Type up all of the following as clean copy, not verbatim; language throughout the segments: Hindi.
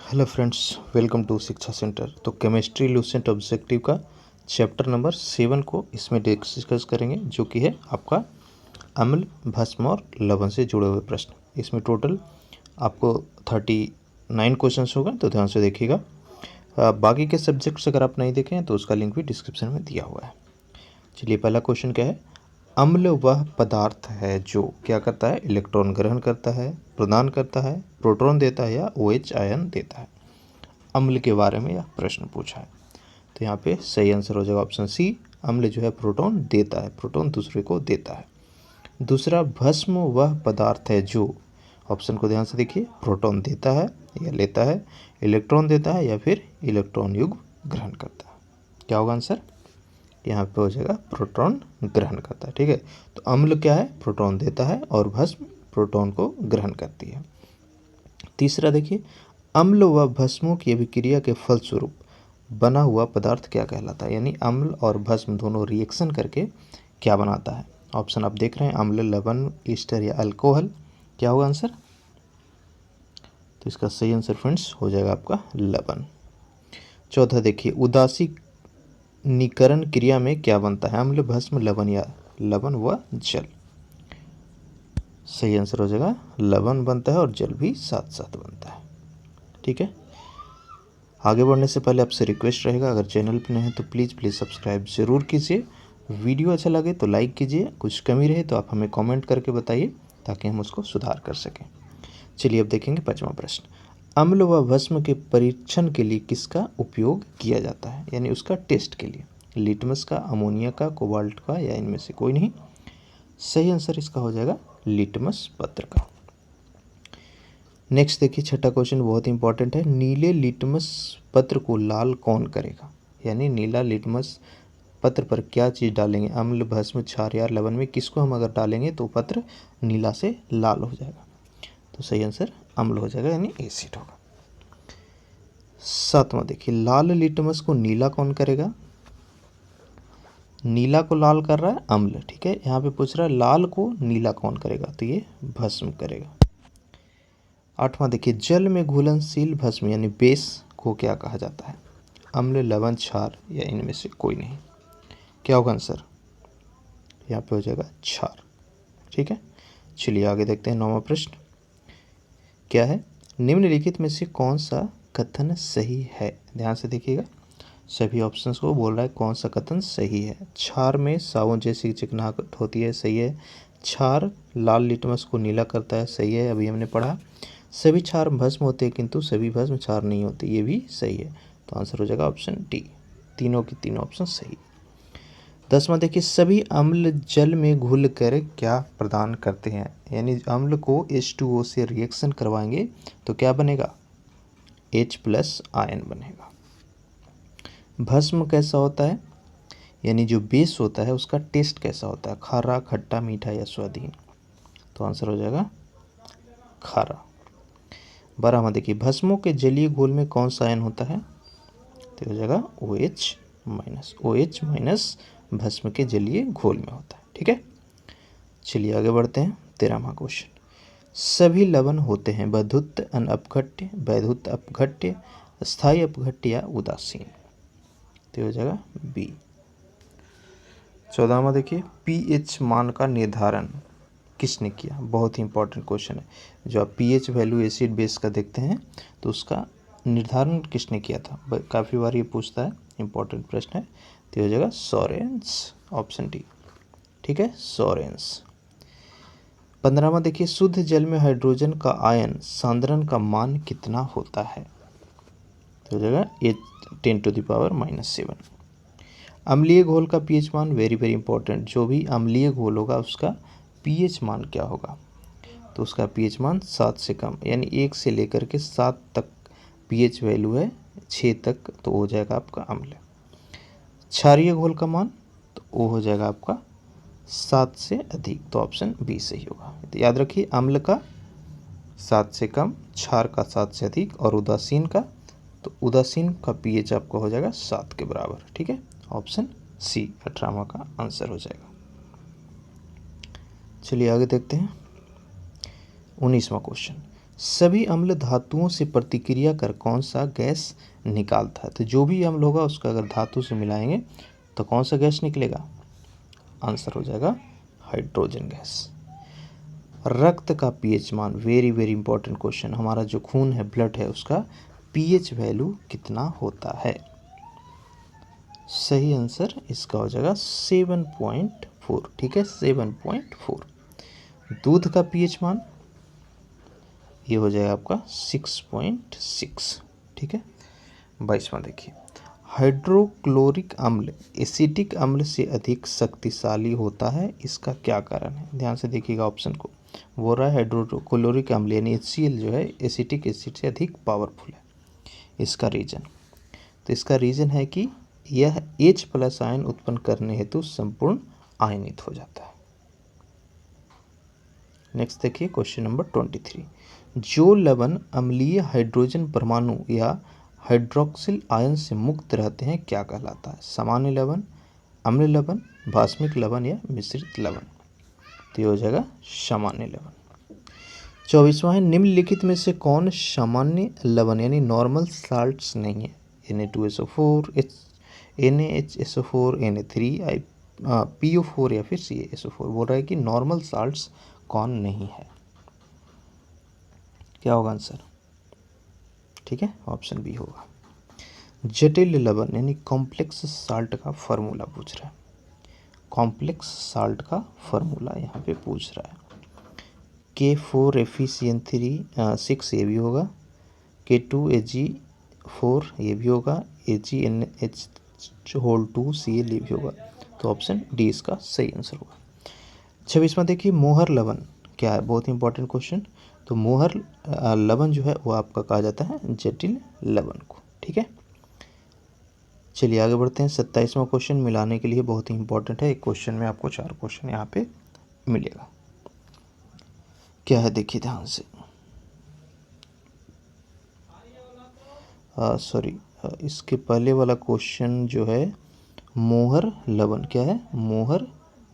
हेलो फ्रेंड्स, वेलकम टू शिक्षा सेंटर। तो केमिस्ट्री लूसेंट ऑब्जेक्टिव का चैप्टर नंबर 7 को इसमें डिस्कस करेंगे, जो कि है आपका अम्ल, भस्म और लवण से जुड़े हुए प्रश्न। इसमें टोटल आपको 39 क्वेश्चंस होगा, तो ध्यान से देखिएगा। बाकी के सब्जेक्ट्स अगर आप नहीं देखें तो उसका लिंक भी डिस्क्रिप्शन में दिया हुआ है। चलिए, पहला क्वेश्चन क्या है। अम्ल वह पदार्थ है जो क्या करता है, इलेक्ट्रॉन ग्रहण करता है, प्रदान करता है, प्रोटॉन देता है या OH आयन देता है। अम्ल के बारे में यह प्रश्न पूछा है, तो यहाँ पे सही आंसर हो जाएगा ऑप्शन सी। अम्ल जो है प्रोटॉन देता है, प्रोटॉन दूसरे को देता है। दूसरा, भस्म वह पदार्थ है जो, ऑप्शन को ध्यान से देखिए, प्रोटॉन देता है या लेता है, इलेक्ट्रॉन देता है या फिर इलेक्ट्रॉन युग्म ग्रहण करता है। क्या होगा आंसर, यहाँ पे हो जाएगा प्रोटॉन ग्रहण करता है। ठीक है, तो अम्ल क्या है, प्रोटॉन देता है और भस्म प्रोटॉन को ग्रहण करती है। तीसरा देखिए, अम्ल व भस्मों की अभिक्रिया के फलस्वरूप बना हुआ पदार्थ क्या कहलाता है। यानी अम्ल और भस्म दोनों रिएक्शन करके क्या बनाता है। ऑप्शन आप देख रहे हैं, अम्ल, लवण, ईस्टर या अल्कोहल। क्या होगा आंसर, तो इसका सही आंसर फ्रेंड्स हो जाएगा आपका लवण। चौथा देखिए, उदासीनीकरण क्रिया में क्या बनता है, अम्ल, भस्म, लवण या लवण व जल। सही आंसर हो जाएगा लवण बनता है और जल भी साथ साथ बनता है। ठीक है, आगे बढ़ने से पहले आपसे रिक्वेस्ट रहेगा, अगर चैनल पर नए हैं तो प्लीज़ सब्सक्राइब ज़रूर कीजिए। वीडियो अच्छा लगे तो लाइक कीजिए, कुछ कमी रहे तो आप हमें कमेंट करके बताइए ताकि हम उसको सुधार कर सकें। चलिए अब देखेंगे पाँचवा प्रश्न। अम्ल व भस्म के परीक्षण के लिए किसका उपयोग किया जाता है, यानी उसका टेस्ट के लिए। लिटमस का, अमोनिया का, कोबाल्ट का या इनमें से कोई नहीं। सही आंसर इसका हो जाएगा लिटमस पत्र का। नेक्स्ट देखिए, छठा क्वेश्चन बहुत इंपॉर्टेंट है। नीले लिटमस पत्र को लाल कौन करेगा, यानी नीला लिटमस पत्र पर क्या चीज़ डालेंगे, अम्ल, भस्म, क्षार या लवण में किसको हम अगर डालेंगे तो पत्र नीला से लाल हो जाएगा। तो सही आंसर अम्ल हो जाएगा, यानी एसिड होगा। सातवां देखिए, लाल लिटमस को नीला कौन करेगा। नीला को लाल कर रहा है अम्ल, ठीक है। यहाँ पे पूछ रहा है लाल को नीला कौन करेगा, तो ये भस्म करेगा। आठवां देखिए, जल में घुलनशील भस्म यानी बेस को क्या कहा जाता है, अम्ल, लवण, क्षार या इनमें से कोई नहीं। क्या होगा आंसर, यहाँ पे हो जाएगा क्षार। ठीक है, चलिए आगे देखते हैं। नौवां प्रश्न क्या है, निम्नलिखित में से कौन सा कथन सही है। ध्यान से देखिएगा, सभी ऑप्शंस को बोल रहा है कौन सा कथन सही है। क्षार में साबुन जैसी चिकनाहट होती है, सही है। क्षार लाल लिटमस को नीला करता है, सही है, अभी हमने पढ़ा। सभी क्षार भस्म होते हैं किंतु सभी भस्म क्षार नहीं होते, ये भी सही है। तो आंसर हो जाएगा ऑप्शन डी, तीनों की तीनों ऑप्शन सही। 10वां देखिए, सभी अम्ल जल में घुल कर क्या प्रदान करते हैं, यानी अम्ल को H2O से रिएक्शन करवाएंगे तो क्या बनेगा, H+ आयन बनेगा। भस्म कैसा होता है, यानी जो बेस होता है उसका टेस्ट कैसा होता है, खारा, खट्टा, मीठा या स्वादहीन। तो आंसर हो जाएगा खारा। 12वां देखिए, भस्मों के जलीय घोल में कौन सा आयन होता है, तो हो जाएगा OH- भस्म के जलीय घोल में होता है। ठीक है, चलिए आगे बढ़ते हैं। 13वां क्वेश्चन, सभी लवण होते हैं बधुत्त, अनअपघट्य, वैधुत्त अपघट्य, स्थायी अपघट्य या उदासीन। तो हो जाएगा बी। 14वां देखिए, pH मान का निर्धारण किसने किया। बहुत ही इंपॉर्टेंट क्वेश्चन है। जो आप pH वैल्यू एसिड बेस का देखते हैं तो उसका निर्धारण किसने किया था, काफ़ी बार ये पूछता है, इंपॉर्टेंट प्रश्न है। तो हो जाएगा सोरेंस, ऑप्शन डी। ठीक है, सोरेंस। 15वां देखिए, शुद्ध जल में हाइड्रोजन का आयन सांद्रण का मान कितना होता है। तो हो जाएगा 10⁻⁻⁷। अम्लीय घोल का pH मान, वेरी वेरी इंपॉर्टेंट, जो भी अम्लीय घोल होगा उसका pH मान क्या होगा, तो उसका pH मान 7 से कम, यानी 1 से लेकर के 7 तक pH वैल्यू है, 6 तक तो हो जाएगा आपका अम्ल। क्षारीय घोल का मान, तो वो हो जाएगा आपका 7 से अधिक, तो ऑप्शन बी सही होगा। तो याद रखिए, अम्ल का 7 से कम, क्षार का 7 से अधिक और उदासीन का, तो उदासीन का pH आपका हो जाएगा 7 के बराबर। ठीक है, ऑप्शन सी 18वां का आंसर हो जाएगा। चलिए आगे देखते हैं। 19वां क्वेश्चन, सभी अम्ल धातुओं से प्रतिक्रिया कर कौन सा गैस निकालता है? तो जो भी अम्ल होगा उसका अगर धातु से मिलाएंगे तो कौन सा गैस निकलेगा? आंसर हो जाएगा हाइड्रोजन गैस। रक्त का पीएच मान, वेरी वेरी इंपॉर्टेंट क्वेश्चन। हमारा जो खून है, ब्लड है, उसका पीएच वैल्यू कितना होता है? सही आंसर इसका हो जाएगा 7.4। ठीक है, 7.4। दूध का पीएच मान ये हो जाएगा आपका 6.6। ठीक है। 22वां देखिए, हाइड्रोक्लोरिक अम्ल एसिटिक अम्ल से अधिक शक्तिशाली होता है, इसका क्या कारण है? ध्यान से देखिएगा ऑप्शन को। बोल रहा है हाइड्रोक्लोरिक अम्ल यानी HCl जो है एसिटिक एसिड से अधिक पावरफुल है। इसका रीजन, तो इसका रीजन है कि यह H+ आयन उत्पन्न करने हेतु संपूर्ण आयनित हो जाता है। नेक्स्ट देखिए क्वेश्चन नंबर 23। जो लवण अम्लीय हाइड्रोजन परमाणु या हाइड्रोक्सिल आयन से मुक्त रहते हैं क्या कहलाता है? सामान्य लवण, अम्ल लवण, भास्मिक लवण या मिश्रित लवण? तो ये हो जाएगा सामान्य लवण। 24वां है, निम्नलिखित में से कौन सामान्य लवण यानी नॉर्मल साल्ट्स नहीं है? Na2SO4, NaHSO4, Na3, PO4 या फिर CaSO4। बोल रहा है कि नॉर्मल साल्ट्स कौन नहीं है? क्या होगा आंसर? ठीक है, ऑप्शन बी होगा। जटिल लवण यानी कॉम्प्लेक्स साल्ट का फॉर्मूला पूछ रहा है। कॉम्प्लेक्स साल्ट का फॉर्मूला यहाँ पे पूछ रहा है। K4FeCN6 ये भी होगा, K2Ag4 ये भी होगा, AgNH2Cl ये भी होगा। तो ऑप्शन डी इसका सही आंसर होगा। 26वां देखिए, मोहर लवण क्या है? बहुत ही इंपॉर्टेंट क्वेश्चन। तो मोहर लवण जो है वो आपका कहा जाता है जटिल लवण को। ठीक है, चलिए आगे बढ़ते हैं। 27वां क्वेश्चन मिलाने के लिए बहुत ही इंपॉर्टेंट है। एक क्वेश्चन में आपको 4 क्वेश्चन यहाँ पे मिलेगा। क्या है देखिए ध्यान से, सॉरी, इसके पहले वाला क्वेश्चन जो है मोहर लवण, क्या है? मोहर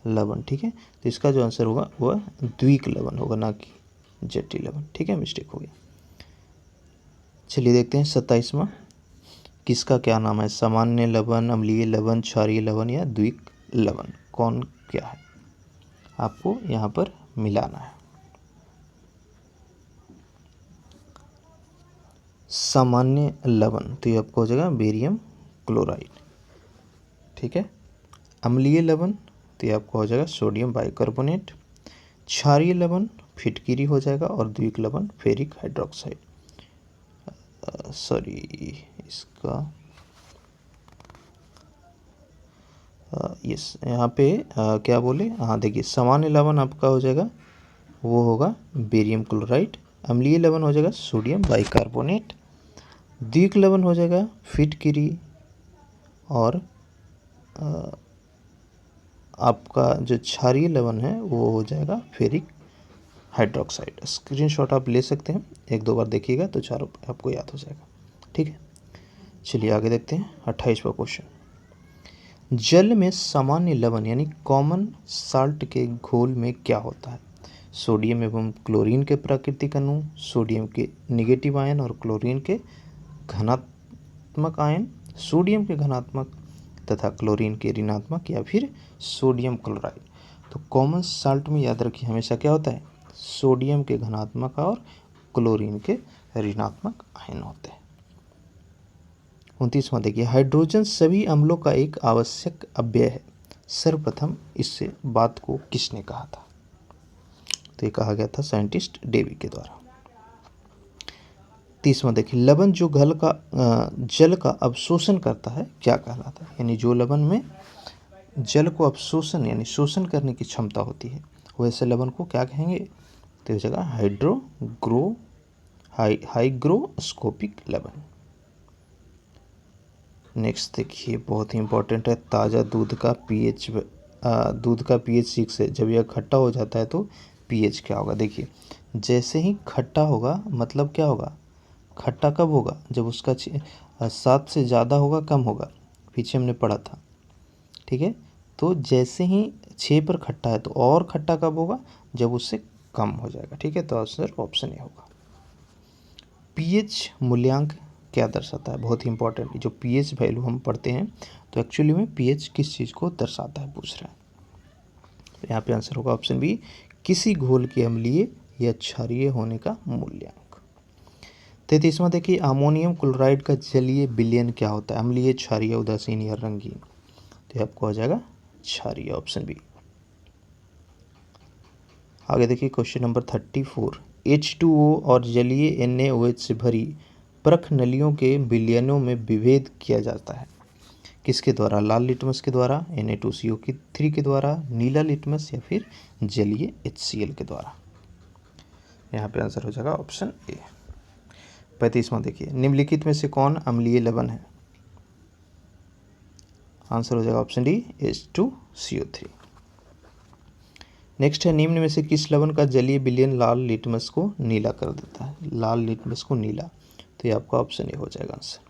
लवण। ठीक है, तो इसका जो आंसर होगा वह द्विक लवण होगा, ना कि जटिल लवण। ठीक है, मिस्टेक हो गया। चलिए देखते हैं 27वां, किसका क्या नाम है? सामान्य लवण, अम्लीय लवण, क्षारीय लवण या द्विक लवण? कौन क्या है? आपको यहाँ पर मिलाना है। सामान्य लवण तो ये आपको हो जाएगा बेरियम क्लोराइड। ठीक है, अम्लीय लवण तो ये आपको हो जाएगा सोडियम बाइकार्बोनेट। क्षारीय लवण फिटकिरी हो जाएगा, और द्विक लवण फेरिक हाइड्रोक्साइड। सॉरी, इसका यस, यहाँ पे क्या बोले? हाँ देखिए, सामान्य लवण आपका हो जाएगा वो होगा बेरियम क्लोराइड। अम्लीय लवण हो जाएगा सोडियम बाइकार्बोनेट। द्विक लवण हो जाएगा फिटकिरी, और आपका जो क्षारीय लवण है वो हो जाएगा फेरिक हाइड्रोक्साइड। स्क्रीनशॉट आप ले सकते हैं, 1-2 बार देखिएगा तो चारों आपको याद हो जाएगा। ठीक है, चलिए आगे देखते हैं 28वां क्वेश्चन। जल में सामान्य लवण यानी कॉमन साल्ट के घोल में क्या होता है? सोडियम एवं क्लोरीन के प्राकृतिक अणु, सोडियम के निगेटिव आयन और क्लोरीन के धनात्मक आयन, सोडियम के धनात्मक तथा क्लोरीन के ऋणात्मक, या फिर सोडियम क्लोराइड? तो कॉमन साल्ट में याद रखिए हमेशा क्या होता है? सोडियम के धनात्मक और क्लोरीन के ऋणात्मक आयन होते हैं। 29वां देखिए, हाइड्रोजन सभी अम्लों का एक आवश्यक अव्यय है, सर्वप्रथम इससे बात को किसने कहा था? तो ये कहा गया था साइंटिस्ट डेवी के द्वारा। 30वां देखिए, लवण जो जल का अवशोषण करता है क्या कहलाता है? यानी जो लवण में जल को अवशोषण यानी शोषण करने की क्षमता होती है वैसे लवण को क्या कहेंगे? तो इस जगह हाइग्रोस्कोपिक लवण। नेक्स्ट देखिए, बहुत ही इंपॉर्टेंट है, ताज़ा दूध का पीएच 6 है, जब यह खट्टा हो जाता है तो पीएच क्या होगा? देखिए, जैसे ही खट्टा होगा मतलब क्या होगा? खट्टा कब होगा? जब उसका 7 से ज़्यादा होगा, कम होगा? पीछे हमने पढ़ा था। ठीक है, तो जैसे ही 6 पर खट्टा है तो और खट्टा कब होगा? जब उससे कम हो जाएगा। ठीक है, तो आंसर ऑप्शन ए होगा। पीएच मूल्यांक क्या दर्शाता है, बहुत ही इंपॉर्टेंट। जो पीएच वैल्यू हम पढ़ते हैं तो एक्चुअली में पीएच किस चीज़ को दर्शाता है पूछ रहा है। तो यहाँ पे आंसर होगा ऑप्शन बी, किसी घोल के अम्लीय या क्षारीय होने का मूल्यांक। 33वां देखिए, अमोनियम क्लोराइड का जलीय विलयन क्या होता है, अम्लीय, क्षारीय, उदासीन या रंगीन। तो आपको हो जाएगा क्षारीय, ऑप्शन बी। आगे देखिए क्वेश्चन नंबर 34, H2O और जलीय NaOH से भरी परख नलियों के विलयनों में विभेद किया जाता है, किसके द्वारा, लाल लिटमस के द्वारा, Na2CO3 के द्वारा, नीला लिटमस या फिर जलीय HCl के द्वारा। यहाँ पे आंसर हो जाएगा ऑप्शन ए। 35वां देखिए, निम्नलिखित में से कौन अम्लीय लवण है, आंसर हो जाएगा ऑप्शन डी, H2CO3। नेक्स्ट है, निम्न में से किस लवण का जलीय विलयन लाल लिटमस को नीला कर देता है, लाल लिटमस को नीला। तो ये आपका ऑप्शन ए हो जाएगा आंसर,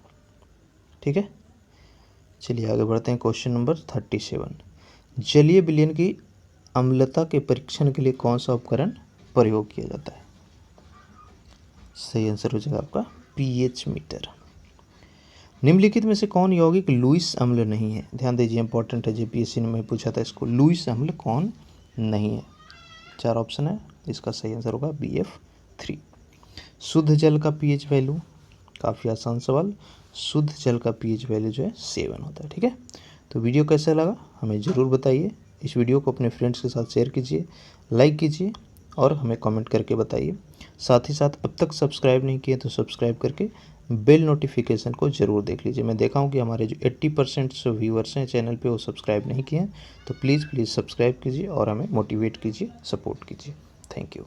ठीक है। चलिए आगे बढ़ते हैं, क्वेश्चन नंबर 37, जलीय विलयन की अम्लता के परीक्षण के लिए कौन सा उपकरण प्रयोग किया जाता है, सही आंसर हो जाएगा आपका पीएच मीटर। निम्नलिखित में से कौन यौगिक लुईस अम्ल नहीं है, ध्यान दीजिए इंपॉर्टेंट है, जेपीएससी ने मैं पूछा था इसको, लुईस अम्ल कौन नहीं है। 4 ऑप्शन है, इसका सही आंसर होगा BF3। शुद्ध जल का पीएच वैल्यू, काफ़ी आसान सवाल, शुद्ध जल का पीएच वैल्यू जो है 7 होता है, ठीक है। तो वीडियो कैसा लगा हमें ज़रूर बताइए, इस वीडियो को अपने फ्रेंड्स के साथ शेयर कीजिए, लाइक कीजिए और हमें कमेंट करके बताइए। साथ ही साथ अब तक सब्सक्राइब नहीं किए तो सब्सक्राइब करके बेल नोटिफिकेशन को ज़रूर देख लीजिए। मैं देखा हूँ कि हमारे जो 80% व्यूअर्स हैं चैनल पे वो सब्सक्राइब नहीं किए हैं, तो प्लीज़ सब्सक्राइब कीजिए और हमें मोटिवेट कीजिए, सपोर्ट कीजिए। Thank you.